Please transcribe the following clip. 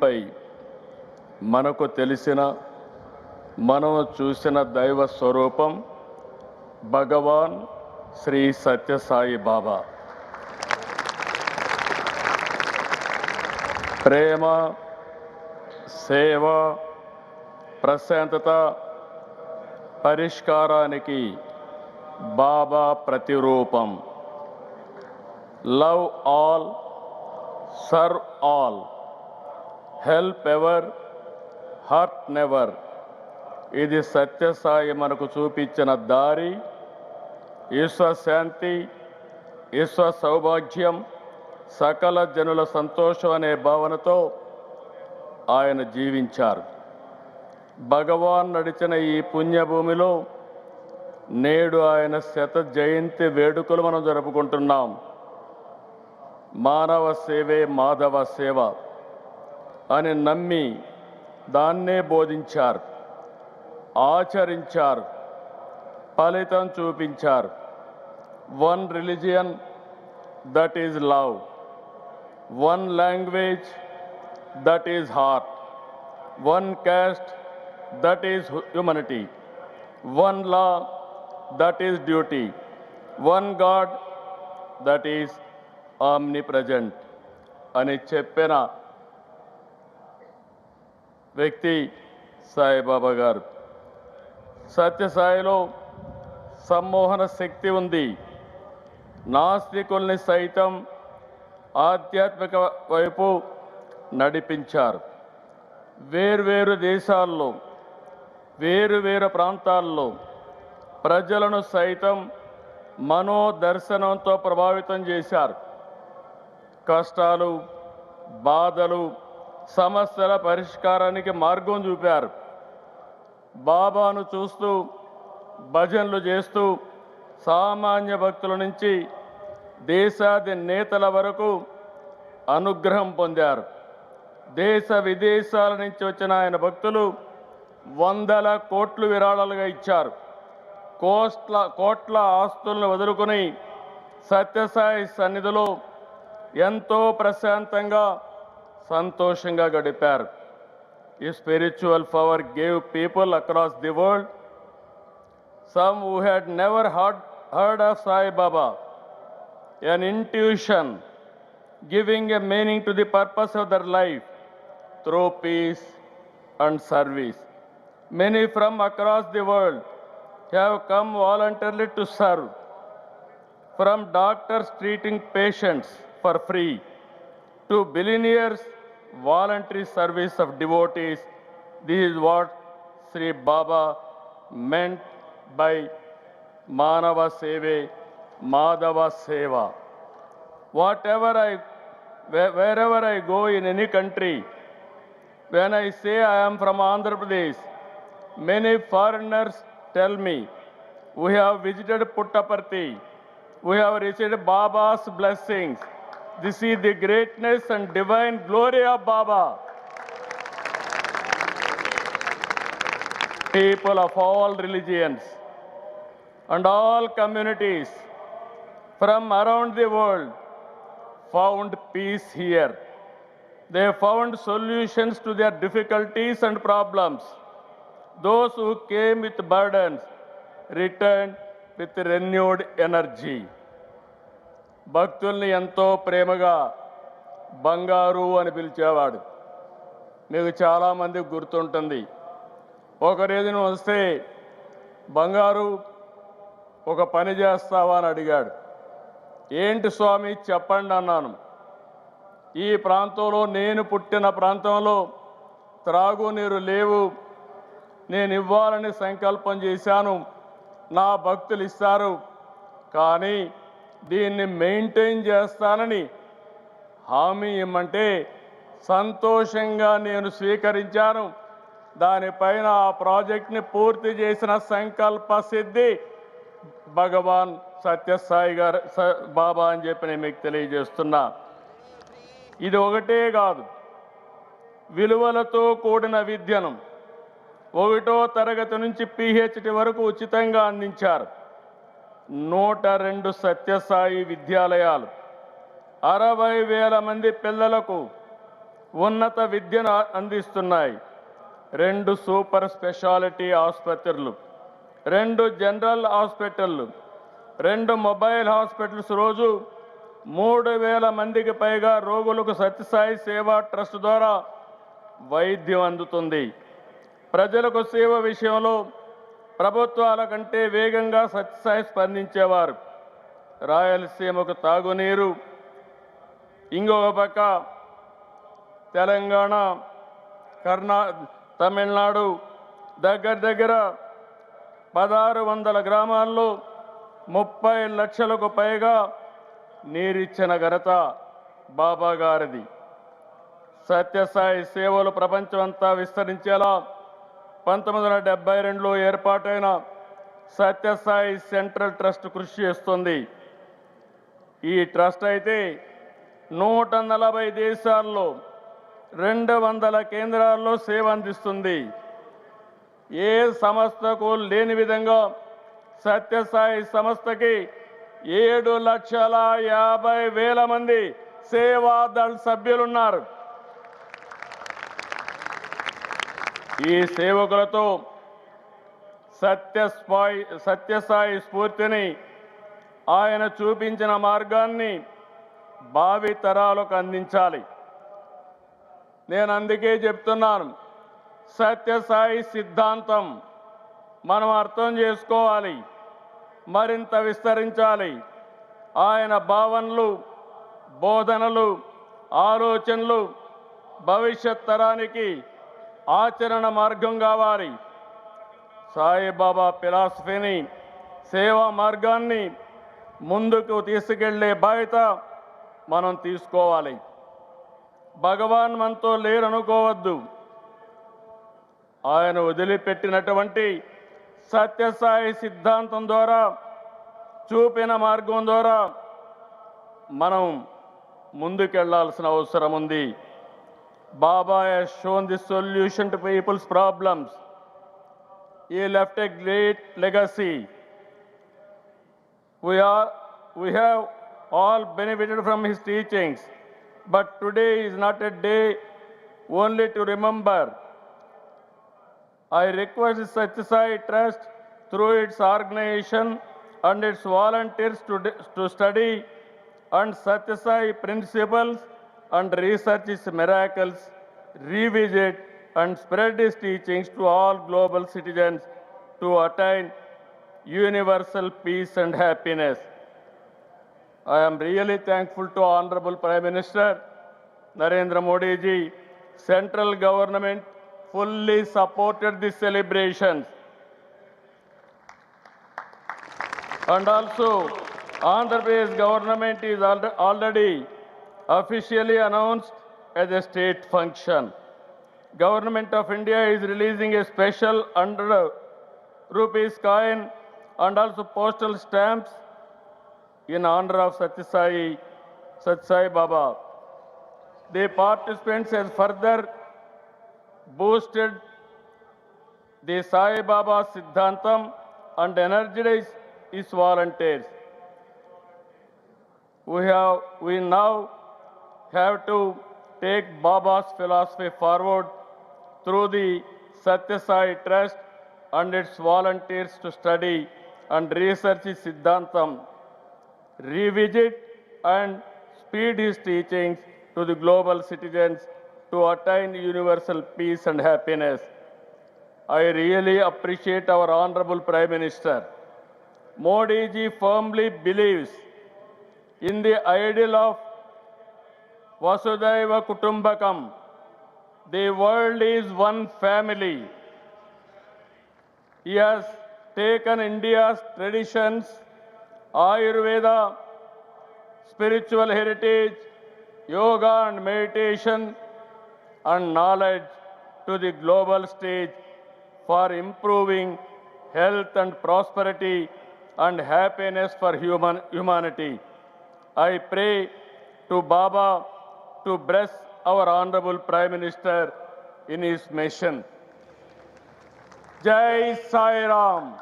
భూమిపై మనకు తెలిసిన మనం చూసిన దైవ స్వరూపం భగవాన్ శ్రీ సత్యసాయి బాబా. ప్రేమ, సేవ, ప్రశాంతత, పరిష్కారానికి బాబా ప్రతిరూపం. Love all, serve all, help ever, hurt never. ఇది సత్యసాయి మనకు చూపించిన దారి. విశ్వశాంతి, విశ్వ సౌభాగ్యం, సకల జనుల సంతోషం అనే భావనతో ఆయన జీవించారు. భగవాన్ నడిచిన ఈ పుణ్యభూమిలో నేడు ఆయన శత జయంతి వేడుకలు మనం జరుపుకుంటున్నాం. మానవ సేవే మాధవ సేవ అని నమ్మి దాన్నే బోధించారు, ఆచరించారు, ఫలితం చూపించారు. One religion, that is love. One language, that is heart. One caste, that is humanity. One law, that is duty. One God, that is omnipresent అని చెప్పిన వ్యక్తి సాయిబాబా గారు. సత్యసాయిలో సమ్మోహన శక్తి ఉంది. నాస్తికుల్ని సైతం ఆధ్యాత్మిక వైపు నడిపించారు. వేర్వేరు దేశాల్లో, వేరువేరు ప్రాంతాల్లో ప్రజలను సైతం మనోదర్శనంతో ప్రభావితం చేశారు. కష్టాలు, బాధలు, సమస్యల పరిష్కారానికి మార్గం చూపారు. బాబాను చూస్తూ, భజనలు చేస్తూ సామాన్య భక్తుల నుంచి దేశాధినేతల వరకు అనుగ్రహం పొందారు. దేశ విదేశాల నుంచి వచ్చిన ఆయన భక్తులు వందల కోట్లు విరాళాలుగా ఇచ్చారు. కోట్ల ఆస్తులను వదులుకొని సత్యసాయి సన్నిధిలో ఎంతో ప్రశాంతంగా, సంతోషంగా గడిపారు. ఈ spiritual power gave people across the world, some who had never heard of Sai Baba, an intuition giving a meaning to the purpose of their life through peace and service. Many from across the world have come voluntarily to serve, from doctors treating patients for free to billionaires voluntary service of devotees. This is what Sri Baba meant by Manava Seve, Madhava Seva. Wherever I go in any country, when I say I am from Andhra Pradesh, many foreigners tell me, we have visited Puttaparthi, we have received Baba's blessings. This is the greatness and divine glory of Baba. People of all religions and all communities from around the world found peace here. They found solutions to their difficulties and problems. Those who came with burdens returned with renewed energy. భక్తుల్ని ఎంతో ప్రేమగా బంగారు అని పిలిచేవాడు. మీకు చాలామందికి గుర్తుంటుంది. ఒకరోజున వస్తే, బంగారు ఒక పని చేస్తావా అని అడిగాడు. ఏంటి స్వామి చెప్పండి అన్నాను. ఈ ప్రాంతంలో, నేను పుట్టిన ప్రాంతంలో త్రాగునీరు లేవు, నేను ఇవ్వాలని సంకల్పం చేశాను, నా భక్తులు ఇస్తారు, కానీ దీన్ని మెయింటైన్ చేస్తానని హామీ ఇమ్మంటే సంతోషంగా నేను స్వీకరించాను. దానిపైన ఆ ప్రాజెక్ట్ని పూర్తి చేసిన సంకల్ప సిద్ధి భగవాన్ సత్యసాయి గారు బాబా అని చెప్పి నేను మీకు తెలియజేస్తున్నా. ఇది ఒకటే కాదు, విలువలతో కూడిన విద్యను 1వ తరగతి నుంచి PhD వరకు ఉచితంగా అందించారు. 102 సత్యసాయి విద్యాలయాలు, 60,000 మంది పిల్లలకు ఉన్నత విద్యను అందిస్తున్నాయి. 2 సూపర్ స్పెషాలిటీ ఆసుపత్రులు, 2 జనరల్ హాస్పిటళ్లు, 2 మొబైల్ హాస్పిటల్స్ రోజు 3,000 మందికి పైగా రోగులకు సత్యసాయి సేవా ట్రస్ట్ ద్వారా వైద్యం అందుతుంది. ప్రజలకు సేవ విషయంలో ప్రభుత్వాల కంటే వేగంగా సత్యసాయి స్పందించేవారు. రాయలసీమకు తాగునీరు, ఇంకొక పక్క తెలంగాణ, తమిళనాడు దగ్గర 1,600 గ్రామాల్లో 30 లక్షలకు పైగా నీరిచ్చిన ఘనత బాబా గారిది. సత్యసాయి సేవలు ప్రపంచమంతా విస్తరించేలా 1972లో ఏర్పాటైన సత్యసాయి సెంట్రల్ ట్రస్ట్ కృషి చేస్తుంది. ఈ ట్రస్ట్ అయితే 140 దేశాల్లో 200 కేంద్రాల్లో సేవ అందిస్తుంది. ఏ సంస్థకు లేని విధంగా సత్యసాయి సంస్థకి 7,50,000 మంది సేవాదళ్ సభ్యులున్నారు. ఈ సేవకులతో సత్యసాయి స్ఫూర్తిని, ఆయన చూపించిన మార్గాన్ని భావి తరాలకు అందించాలి. నేను అందుకే చెప్తున్నాను, సత్యసాయి సిద్ధాంతం మనం అర్థం చేసుకోవాలి, మరింత విస్తరించాలి. ఆయన భావనలు, బోధనలు, ఆలోచనలు భవిష్యత్ తరానికి ఆచరణ మార్గం కావాలి. సాయిబాబా ఫిలాసఫీని, సేవా మార్గాన్ని ముందుకు తీసుకెళ్లే బాధ్యత మనం తీసుకోవాలి. భగవాన్ మనతో లేరనుకోవద్దు. ఆయన వదిలిపెట్టినటువంటి సత్యసాయి సిద్ధాంతం ద్వారా, చూపిన మార్గం ద్వారా మనం ముందుకెళ్లాల్సిన అవసరం ఉంది. Baba has shown the solution to people's problems. He left a great legacy. We have all benefited from his teachings, but today is not a day only to remember. I request the Satyasai Trust through its organization and its volunteers to study and Satyasai principles and research his miracles, revisit and spread his teachings to all global citizens to attain universal peace and happiness. I am really thankful to Honorable Prime Minister Narendra Modi ji. Central government fully supported the celebrations. And also, Andhra Pradesh government is already officially announced as a state function. Government of India is releasing a special 100 rupees coin and also postal stamps in honor of Satyasai Baba. The participants has further boosted the Sai Baba Siddhantam and energized its volunteers. We now have to take Baba's philosophy forward through the Satyasai Trust and its volunteers to study and research his Siddhantam, revisit and speed his teachings to the global citizens to attain universal peace and happiness. I really appreciate our Honorable Prime Minister. Modi ji firmly believes in the ideal of Vasudhaiva Kutumbakam. The world is one family. He has taken India's traditions, Ayurveda, spiritual heritage, yoga and meditation, and knowledge to the global stage for improving health and prosperity and happiness for humanity. I pray to Baba to bless our Honorable Prime Minister in his mission. Jai Sai Ram.